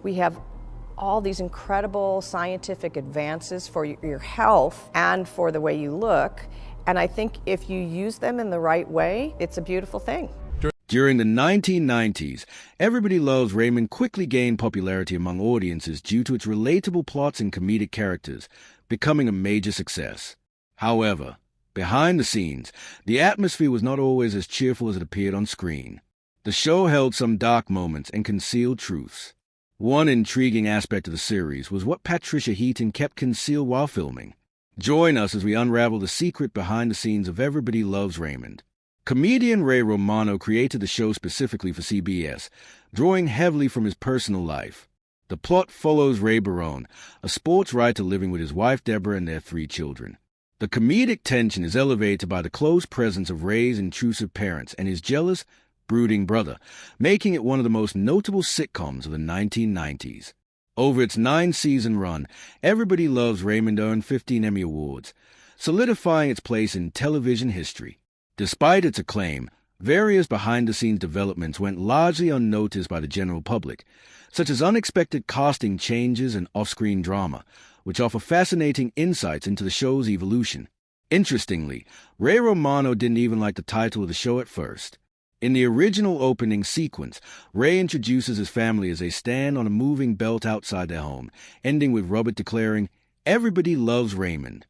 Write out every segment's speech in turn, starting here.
We have all these incredible scientific advances for your health and for the way you look. And I think if you use them in the right way, it's a beautiful thing. During the 1990s, Everybody Loves Raymond quickly gained popularity among audiences due to its relatable plots and comedic characters, becoming a major success. However, behind the scenes, the atmosphere was not always as cheerful as it appeared on screen. The show held some dark moments and concealed truths. One intriguing aspect of the series was what Patricia Heaton kept concealed while filming. Join us as we unravel the secret behind the scenes of Everybody Loves Raymond. Comedian Ray Romano created the show specifically for CBS, drawing heavily from his personal life. The plot follows Ray Barone, a sports writer living with his wife Debra and their 3 children. The comedic tension is elevated by the close presence of Ray's intrusive parents and his jealous, brooding brother, making it one of the most notable sitcoms of the 1990s. Over its 9-season run, Everybody Loves Raymond earned 15 Emmy Awards, solidifying its place in television history. Despite its acclaim, various behind-the-scenes developments went largely unnoticed by the general public, such as unexpected casting changes and off-screen drama, which offer fascinating insights into the show's evolution. Interestingly, Ray Romano didn't even like the title of the show at first. In the original opening sequence, Ray introduces his family as they stand on a moving belt outside their home, ending with Robert declaring, "Everybody loves Raymond."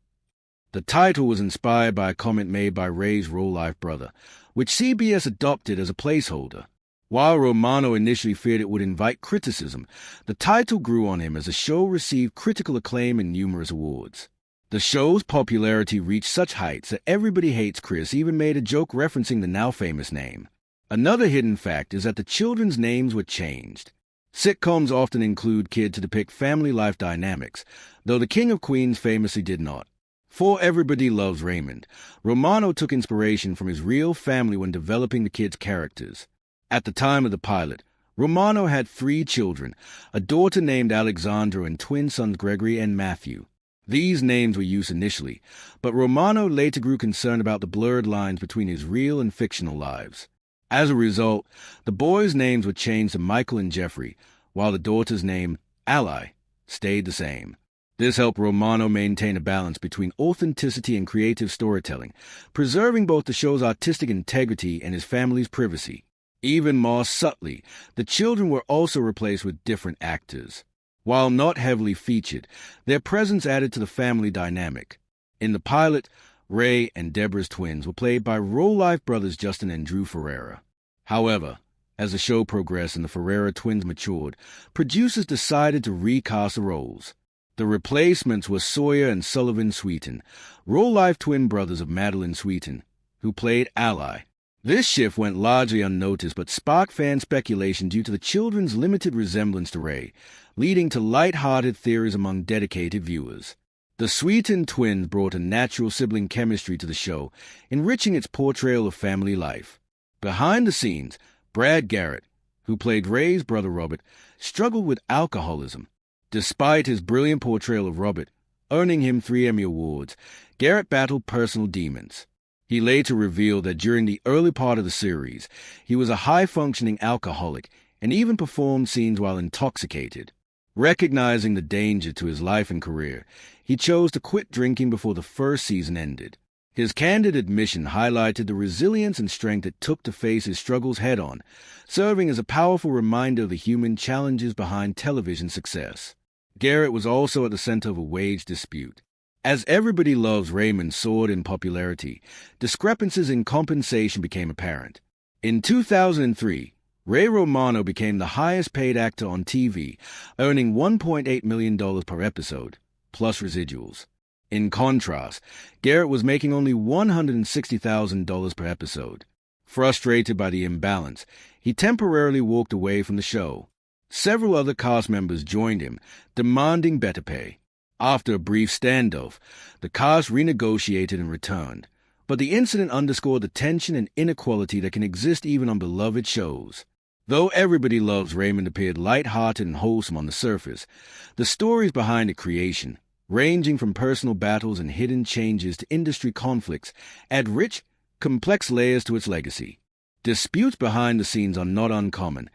The title was inspired by a comment made by Ray's real-life brother, which CBS adopted as a placeholder. While Romano initially feared it would invite criticism, the title grew on him as the show received critical acclaim and numerous awards. The show's popularity reached such heights that Everybody Hates Chris even made a joke referencing the now-famous name. Another hidden fact is that the children's names were changed. Sitcoms often include kids to depict family life dynamics, though The King of Queens famously did not. For Everybody Loves Raymond, Romano took inspiration from his real family when developing the kids' characters. At the time of the pilot, Romano had 3 children, a daughter named Alexandra and twin sons Gregory and Matthew. These names were used initially, but Romano later grew concerned about the blurred lines between his real and fictional lives. As a result, the boys' names were changed to Michael and Jeffrey, while the daughter's name, Ally, stayed the same. This helped Romano maintain a balance between authenticity and creative storytelling, preserving both the show's artistic integrity and his family's privacy. Even more subtly, the children were also replaced with different actors. While not heavily featured, their presence added to the family dynamic. In the pilot, Ray and Debra's twins were played by real-life brothers Justin and Drew Ferreira. However, as the show progressed and the Ferreira twins matured, producers decided to recast the roles. The replacements were Sawyer and Sullivan Sweeten, real-life twin brothers of Madeline Sweeten, who played Ally. This shift went largely unnoticed but sparked fan speculation due to the children's limited resemblance to Ray, leading to light-hearted theories among dedicated viewers. The Sweeten twins brought a natural sibling chemistry to the show, enriching its portrayal of family life. Behind the scenes, Brad Garrett, who played Ray's brother Robert, struggled with alcoholism. Despite his brilliant portrayal of Robert, earning him 3 Emmy Awards, Garrett battled personal demons. He later revealed that during the early part of the series, he was a high-functioning alcoholic and even performed scenes while intoxicated. Recognizing the danger to his life and career, he chose to quit drinking before the first season ended. His candid admission highlighted the resilience and strength it took to face his struggles head-on, serving as a powerful reminder of the human challenges behind television success. Garrett was also at the center of a wage dispute. As Everybody Loves Raymond soared in popularity, discrepancies in compensation became apparent. In 2003, Ray Romano became the highest-paid actor on TV, earning $1.8 million per episode, plus residuals. In contrast, Garrett was making only $160,000 per episode. Frustrated by the imbalance, he temporarily walked away from the show. Several other cast members joined him, demanding better pay. After a brief standoff, the cast renegotiated and returned, but the incident underscored the tension and inequality that can exist even on beloved shows. Though Everybody Loves Raymond appeared light-hearted and wholesome on the surface, the stories behind its creation, ranging from personal battles and hidden changes to industry conflicts, add rich, complex layers to its legacy. Disputes behind the scenes are not uncommon,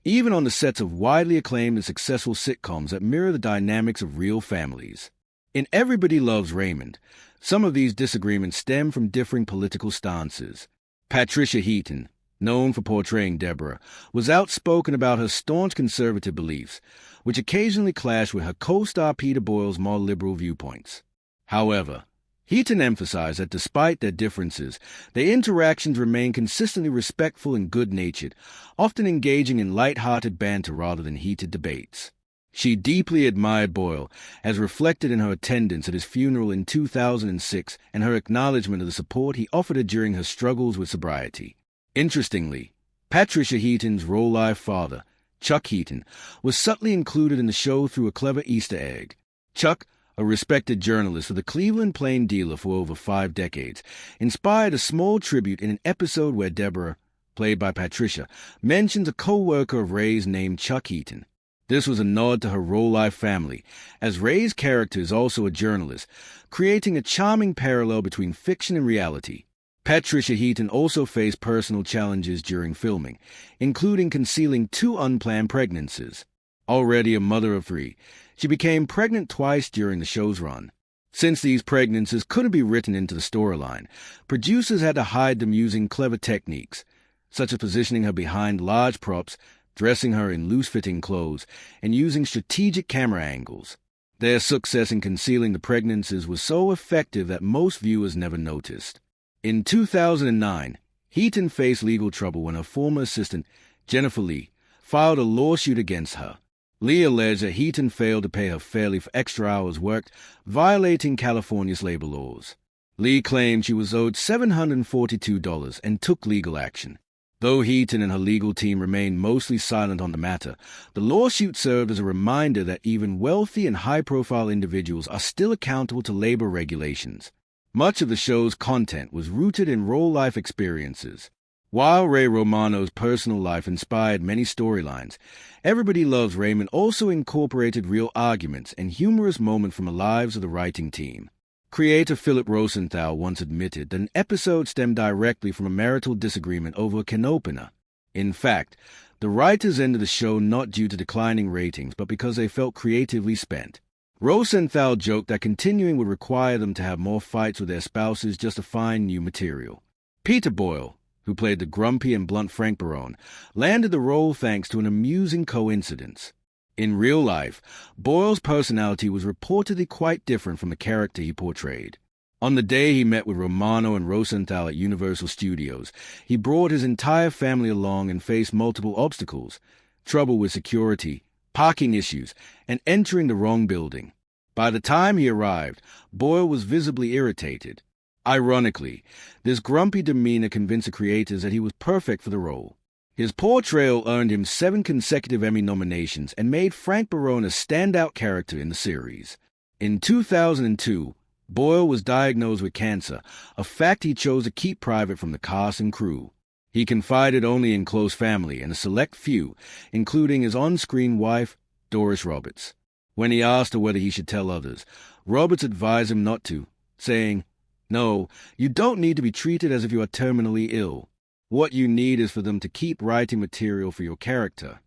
even on the sets of widely acclaimed and successful sitcoms that mirror the dynamics of real families. In Everybody Loves Raymond, some of these disagreements stem from differing political stances. Patricia Heaton, known for portraying Debra, was outspoken about her staunch conservative beliefs, which occasionally clashed with her co-star Peter Boyle's more liberal viewpoints. However, Heaton emphasized that despite their differences, their interactions remained consistently respectful and good-natured, often engaging in light-hearted banter rather than heated debates. She deeply admired Boyle, as reflected in her attendance at his funeral in 2006 and her acknowledgement of the support he offered her during her struggles with sobriety. Interestingly, Patricia Heaton's real-life father, Chuck Heaton, was subtly included in the show through a clever Easter egg. Chuck, a respected journalist for the Cleveland Plain-Dealer for over 5 decades, inspired a small tribute in an episode where Debra, played by Patricia, mentions a co-worker of Ray's named Chuck Heaton. This was a nod to her real-life family, as Ray's character is also a journalist, creating a charming parallel between fiction and reality. Patricia Heaton also faced personal challenges during filming, including concealing 2 unplanned pregnancies. Already a mother of 3, she became pregnant twice during the show's run. Since these pregnancies couldn't be written into the storyline, producers had to hide them using clever techniques, such as positioning her behind large props, dressing her in loose-fitting clothes, and using strategic camera angles. Their success in concealing the pregnancies was so effective that most viewers never noticed. In 2009, Heaton faced legal trouble when her former assistant, Jennifer Lee, filed a lawsuit against her. Lee alleged that Heaton failed to pay her fairly for extra hours worked, violating California's labor laws. Lee claimed she was owed $742 and took legal action. Though Heaton and her legal team remained mostly silent on the matter, the lawsuit served as a reminder that even wealthy and high-profile individuals are still accountable to labor regulations. Much of the show's content was rooted in real-life experiences. While Ray Romano's personal life inspired many storylines, Everybody Loves Raymond also incorporated real arguments and humorous moments from the lives of the writing team. Creator Philip Rosenthal once admitted that an episode stemmed directly from a marital disagreement over a can opener. In fact, the writers ended the show not due to declining ratings, but because they felt creatively spent. Rosenthal joked that continuing would require them to have more fights with their spouses just to find new material. Peter Boyle, who played the grumpy and blunt Frank Barone, landed the role thanks to an amusing coincidence. In real life, Boyle's personality was reportedly quite different from the character he portrayed. On the day he met with Romano and Rosenthal at Universal Studios, he brought his entire family along and faced multiple obstacles: trouble with security, parking issues, and entering the wrong building. By the time he arrived, Boyle was visibly irritated. Ironically, this grumpy demeanor convinced the creators that he was perfect for the role. His portrayal earned him 7 consecutive Emmy nominations and made Frank Barone a standout character in the series. In 2002, Boyle was diagnosed with cancer, a fact he chose to keep private from the cast and crew. He confided only in close family and a select few, including his on-screen wife, Doris Roberts. When he asked her whether he should tell others, Roberts advised him not to, saying, "No, you don't need to be treated as if you are terminally ill. What you need is for them to keep writing material for your character."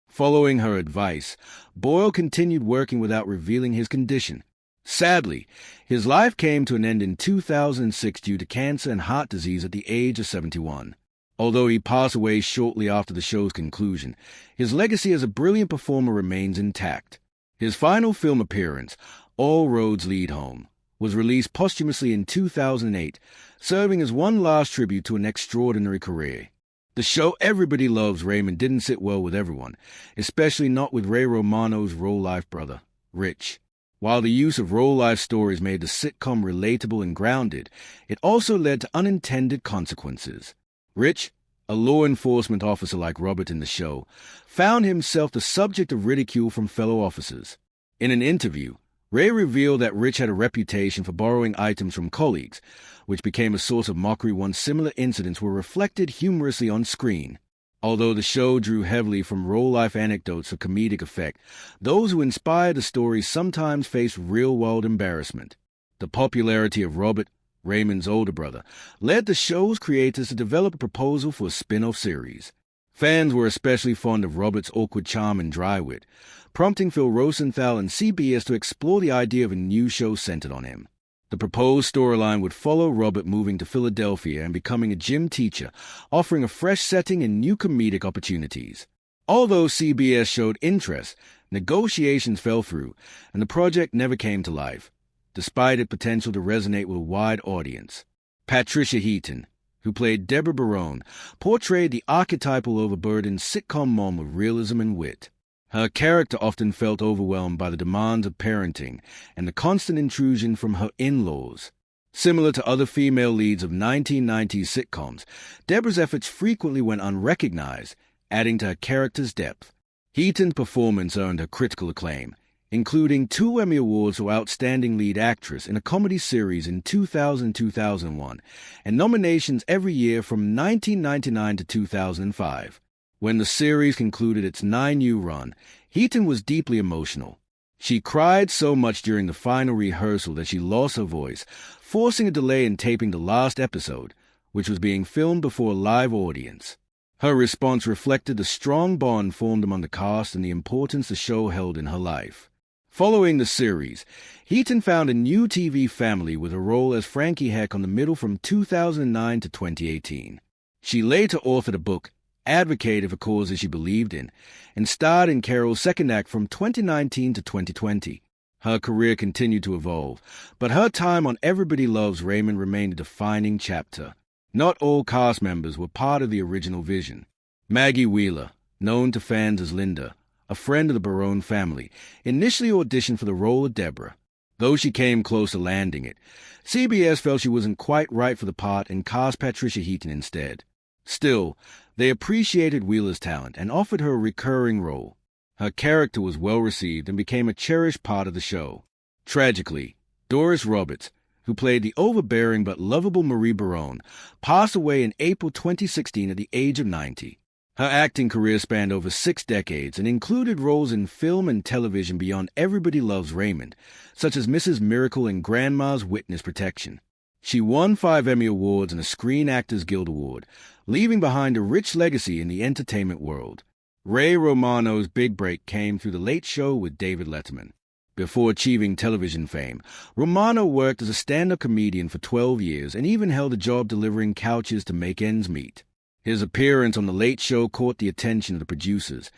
Following her advice, Boyle continued working without revealing his condition. Sadly, his life came to an end in 2006 due to cancer and heart disease at the age of 71. Although he passed away shortly after the show's conclusion, his legacy as a brilliant performer remains intact. His final film appearance, All Roads Lead Home, was released posthumously in 2008, serving as one last tribute to an extraordinary career. The show Everybody Loves Raymond didn't sit well with everyone, especially not with Ray Romano's real-life brother, Rich. While the use of real-life stories made the sitcom relatable and grounded, it also led to unintended consequences. Rich, a law enforcement officer like Robert in the show, found himself the subject of ridicule from fellow officers. In an interview, Ray revealed that Rich had a reputation for borrowing items from colleagues, which became a source of mockery once similar incidents were reflected humorously on screen. Although the show drew heavily from real-life anecdotes for comedic effect, those who inspired the stories sometimes faced real-world embarrassment. The popularity of Robert, Raymond's older brother, led the show's creators to develop a proposal for a spin-off series. Fans were especially fond of Robert's awkward charm and dry wit, prompting Phil Rosenthal and CBS to explore the idea of a new show centered on him. The proposed storyline would follow Robert moving to Philadelphia and becoming a gym teacher, offering a fresh setting and new comedic opportunities. Although CBS showed interest, negotiations fell through, and the project never came to life, despite its potential to resonate with a wide audience. Patricia Heaton, who played Debra Barone, portrayed the archetypal overburdened sitcom mom with realism and wit. Her character often felt overwhelmed by the demands of parenting and the constant intrusion from her in-laws. Similar to other female leads of 1990s sitcoms, Debra's efforts frequently went unrecognized, adding to her character's depth. Heaton's performance earned her critical acclaim, including 2 Emmy Awards for Outstanding Lead Actress in a Comedy Series in 2000-2001, and nominations every year from 1999 to 2005. When the series concluded its 9-year run, Heaton was deeply emotional. She cried so much during the final rehearsal that she lost her voice, forcing a delay in taping the last episode, which was being filmed before a live audience. Her response reflected the strong bond formed among the cast and the importance the show held in her life. Following the series, Heaton found a new TV family with a role as Frankie Heck on The Middle from 2009 to 2018. She later authored a book, advocated for causes she believed in, and starred in Carol's second act from 2019 to 2020. Her career continued to evolve, but her time on Everybody Loves Raymond remained a defining chapter. Not all cast members were part of the original vision. Maggie Wheeler, known to fans as Linda, a friend of the Barone family, initially auditioned for the role of Debra. Though she came close to landing it, CBS felt she wasn't quite right for the part and cast Patricia Heaton instead. Still, they appreciated Wheeler's talent and offered her a recurring role. Her character was well received and became a cherished part of the show. Tragically, Doris Roberts, who played the overbearing but lovable Marie Barone, passed away in April 2016 at the age of 90. Her acting career spanned over 6 decades and included roles in film and television beyond Everybody Loves Raymond, such as Mrs. Miracle and Grandma's Witness Protection. She won 5 Emmy Awards and a Screen Actors Guild Award, leaving behind a rich legacy in the entertainment world. Ray Romano's big break came through The Late Show with David Letterman. Before achieving television fame, Romano worked as a stand-up comedian for 12 years and even held a job delivering couches to make ends meet. His appearance on The Late Show caught the attention of the producers,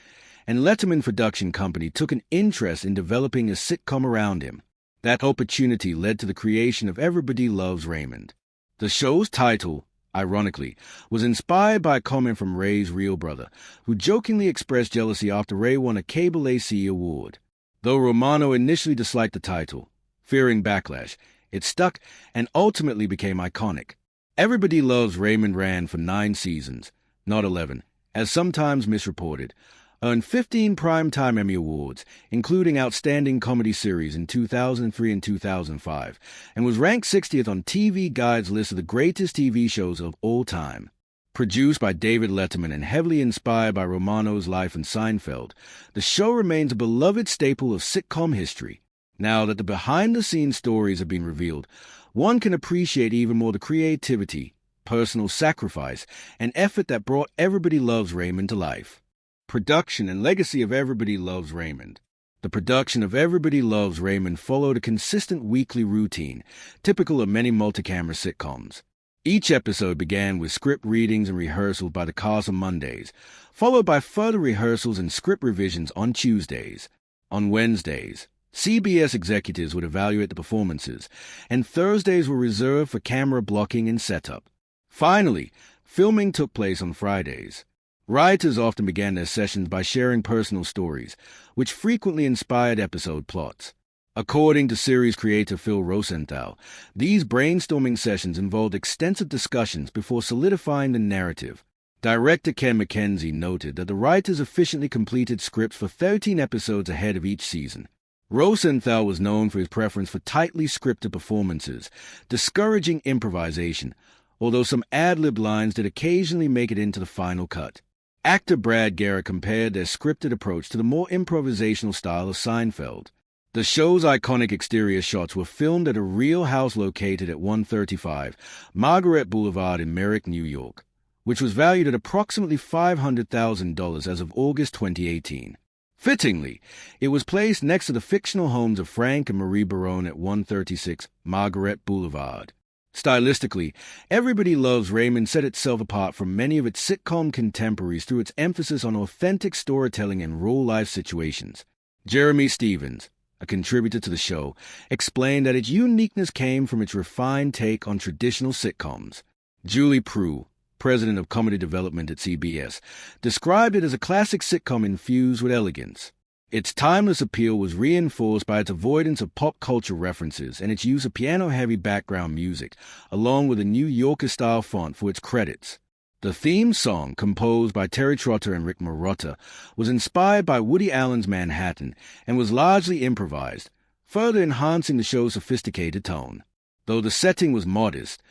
and Letterman Production Company took an interest in developing a sitcom around him. That opportunity led to the creation of Everybody Loves Raymond. The show's title, ironically, was inspired by a comment from Ray's real brother, who jokingly expressed jealousy after Ray won a Cable ACE award. Though Romano initially disliked the title, fearing backlash, it stuck and ultimately became iconic. Everybody Loves Raymond ran for 9 seasons, not 11, as sometimes misreported, earned 15 Primetime Emmy Awards, including Outstanding Comedy Series in 2003 and 2005, and was ranked 60th on TV Guide's list of the greatest TV shows of all time. Produced by David Letterman and heavily inspired by Romano's life in Seinfeld, the show remains a beloved staple of sitcom history. Now that the behind-the-scenes stories have been revealed, one can appreciate even more the creativity, personal sacrifice, and effort that brought Everybody Loves Raymond to life. Production and legacy of Everybody Loves Raymond. The production of Everybody Loves Raymond followed a consistent weekly routine, typical of many multi-camera sitcoms. Each episode began with script readings and rehearsals by the cast on Mondays, followed by further rehearsals and script revisions on Tuesdays. On Wednesdays, CBS executives would evaluate the performances, and Thursdays were reserved for camera blocking and setup. Finally, filming took place on Fridays. Writers often began their sessions by sharing personal stories, which frequently inspired episode plots. According to series creator Phil Rosenthal, these brainstorming sessions involved extensive discussions before solidifying the narrative. Director Ken McKenzie noted that the writers efficiently completed scripts for 13 episodes ahead of each season. Rosenthal was known for his preference for tightly scripted performances, discouraging improvisation, although some ad-lib lines did occasionally make it into the final cut. Actor Brad Garrett compared their scripted approach to the more improvisational style of Seinfeld. The show's iconic exterior shots were filmed at a real house located at 135 Margaret Boulevard in Merrick, New York. which was valued at approximately $500,000 as of August 2018. Fittingly, it was placed next to the fictional homes of Frank and Marie Barone at 136 Margaret Boulevard. Stylistically, Everybody Loves Raymond set itself apart from many of its sitcom contemporaries through its emphasis on authentic storytelling and real-life situations. Jeremy Stevens, a contributor to the show, explained that its uniqueness came from its refined take on traditional sitcoms. Julie Prue, president of comedy development at CBS, described it as a classic sitcom infused with elegance. Its timeless appeal was reinforced by its avoidance of pop culture references and its use of piano-heavy background music, along with a New Yorker-style font for its credits. The theme song, composed by Terry Trotter and Rick Marotta, was inspired by Woody Allen's Manhattan and was largely improvised, further enhancing the show's sophisticated tone. Though the setting was modest,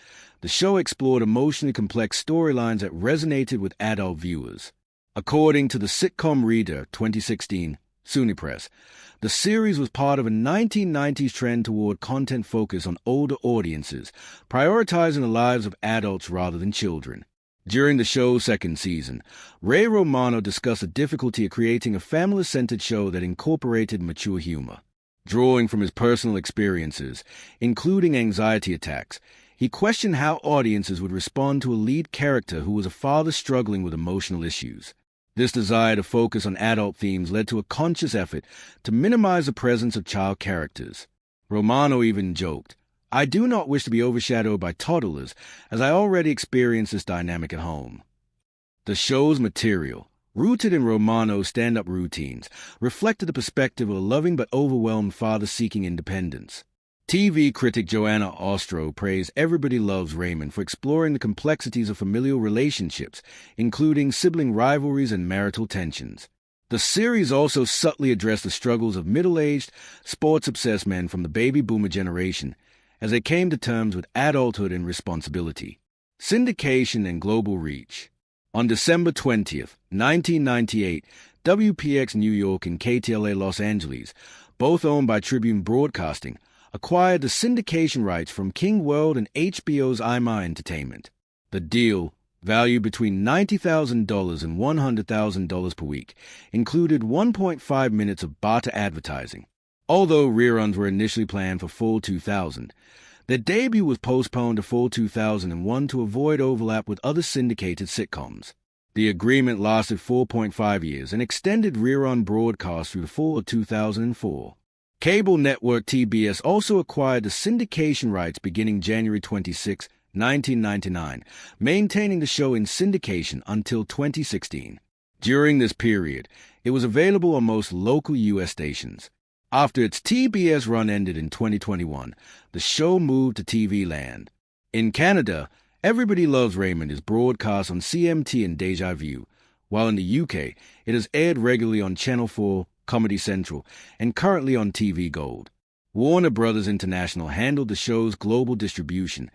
the show explored emotionally complex storylines that resonated with adult viewers. According to the Sitcom Reader 2016, SUNY Press, the series was part of a 1990s trend toward content focus on older audiences, prioritizing the lives of adults rather than children. During the show's second season, Ray Romano discussed the difficulty of creating a family-centered show that incorporated mature humor. Drawing from his personal experiences, including anxiety attacks, he questioned how audiences would respond to a lead character who was a father struggling with emotional issues. This desire to focus on adult themes led to a conscious effort to minimize the presence of child characters. Romano even joked, "I do not wish to be overshadowed by toddlers, as I already experience this dynamic at home." The show's material, rooted in Romano's stand-up routines, reflected the perspective of a loving but overwhelmed father seeking independence. TV critic Joanna Ostro praised Everybody Loves Raymond for exploring the complexities of familial relationships, including sibling rivalries and marital tensions. The series also subtly addressed the struggles of middle-aged, sports-obsessed men from the baby boomer generation as they came to terms with adulthood and responsibility. Syndication and global reach. On December 20th, 1998, WPX New York and KTLA Los Angeles, both owned by Tribune Broadcasting, acquired the syndication rights from King World and HBO's IMA Entertainment. The deal, valued between $90,000 and $100,000 per week, included 1.5 minutes of barter advertising. Although reruns were initially planned for fall 2000, their debut was postponed to fall 2001 to avoid overlap with other syndicated sitcoms. The agreement lasted 4.5 years and extended rerun broadcasts through the fall of 2004. Cable network TBS also acquired the syndication rights beginning January 26, 1999, maintaining the show in syndication until 2016. During this period, it was available on most local U.S. stations. After its TBS run ended in 2021, the show moved to TV Land. In Canada, Everybody Loves Raymond is broadcast on CMT and Deja Vu, while in the UK, it is aired regularly on Channel 4, Comedy Central, and currently on TV Gold. Warner Brothers International handled the show's global distribution,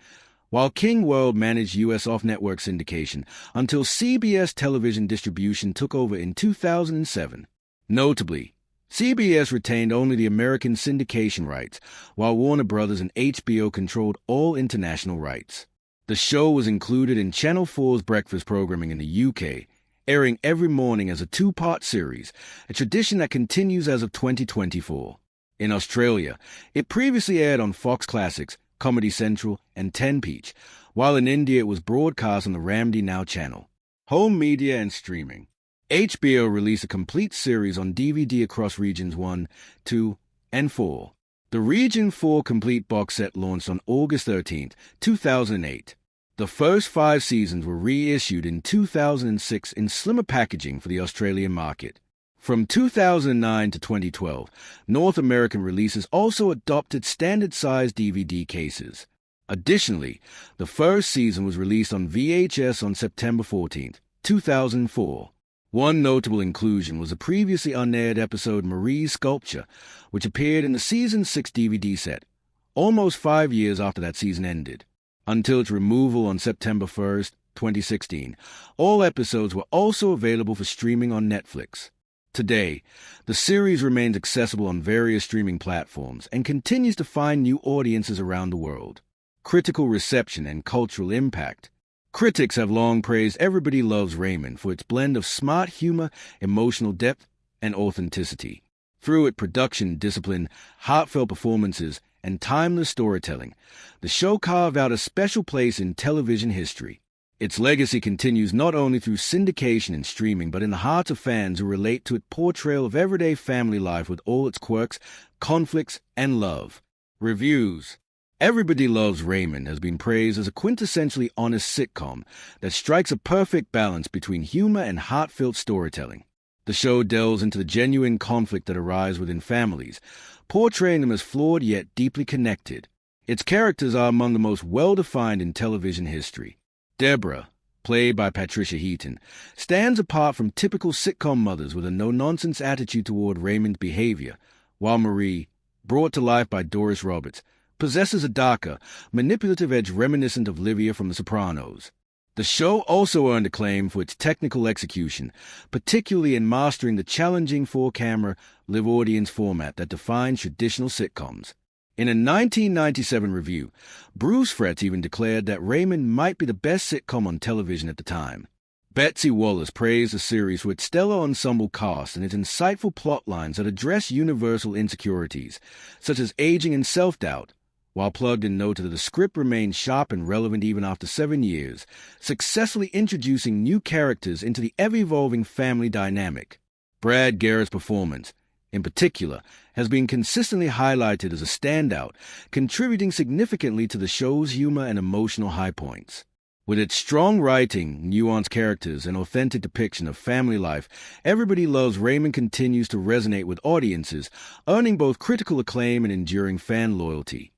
while King World managed U.S. off-network syndication until CBS television distribution took over in 2007. Notably, CBS retained only the American syndication rights, while Warner Brothers and HBO controlled all international rights. The show was included in Channel 4's breakfast programming in the UK, airing every morning as a two-part series, a tradition that continues as of 2024. In Australia, it previously aired on Fox Classics, Comedy Central, and 10 Peach, while in India it was broadcast on the Ramdi Now channel. Home media and streaming. HBO released a complete series on DVD across Regions 1, 2, and 4. The Region 4 complete box set launched on August 13, 2008. The first 5 seasons were reissued in 2006 in slimmer packaging for the Australian market. From 2009 to 2012, North American releases also adopted standard-sized DVD cases. Additionally, the first season was released on VHS on September 14, 2004. One notable inclusion was a previously unaired episode Marie's Sculpture, which appeared in the Season 6 DVD set, almost 5 years after that season ended. Until its removal on September 1, 2016, all episodes were also available for streaming on Netflix. Today, the series remains accessible on various streaming platforms and continues to find new audiences around the world. Critical reception and cultural impact. Critics have long praised Everybody Loves Raymond for its blend of smart humor, emotional depth, and authenticity. Through its production discipline, heartfelt performances, and timeless storytelling, the show carved out a special place in television history. Its legacy continues not only through syndication and streaming, but in the hearts of fans who relate to its portrayal of everyday family life with all its quirks, conflicts, and love. Reviews. Everybody Loves Raymond has been praised as a quintessentially honest sitcom that strikes a perfect balance between humor and heartfelt storytelling. The show delves into the genuine conflict that arises within families, portraying them as flawed yet deeply connected. Its characters are among the most well-defined in television history. Debra, played by Patricia Heaton, stands apart from typical sitcom mothers with a no-nonsense attitude toward Raymond's behavior, while Marie, brought to life by Doris Roberts, possesses a darker, manipulative edge reminiscent of Livia from The Sopranos. The show also earned acclaim for its technical execution, particularly in mastering the challenging four-camera, live-audience format that defines traditional sitcoms. In a 1997 review, Bruce Fretz even declared that Raymond might be the best sitcom on television at the time. Betsy Wallace praised the series for its stellar ensemble cast and its insightful plot lines that address universal insecurities, such as aging and self-doubt, while Plugged-In noted that the script remained sharp and relevant even after 7 years, successfully introducing new characters into the ever-evolving family dynamic. Brad Garrett's performance, in particular, has been consistently highlighted as a standout, contributing significantly to the show's humor and emotional high points. With its strong writing, nuanced characters, and authentic depiction of family life, Everybody Loves Raymond continues to resonate with audiences, earning both critical acclaim and enduring fan loyalty.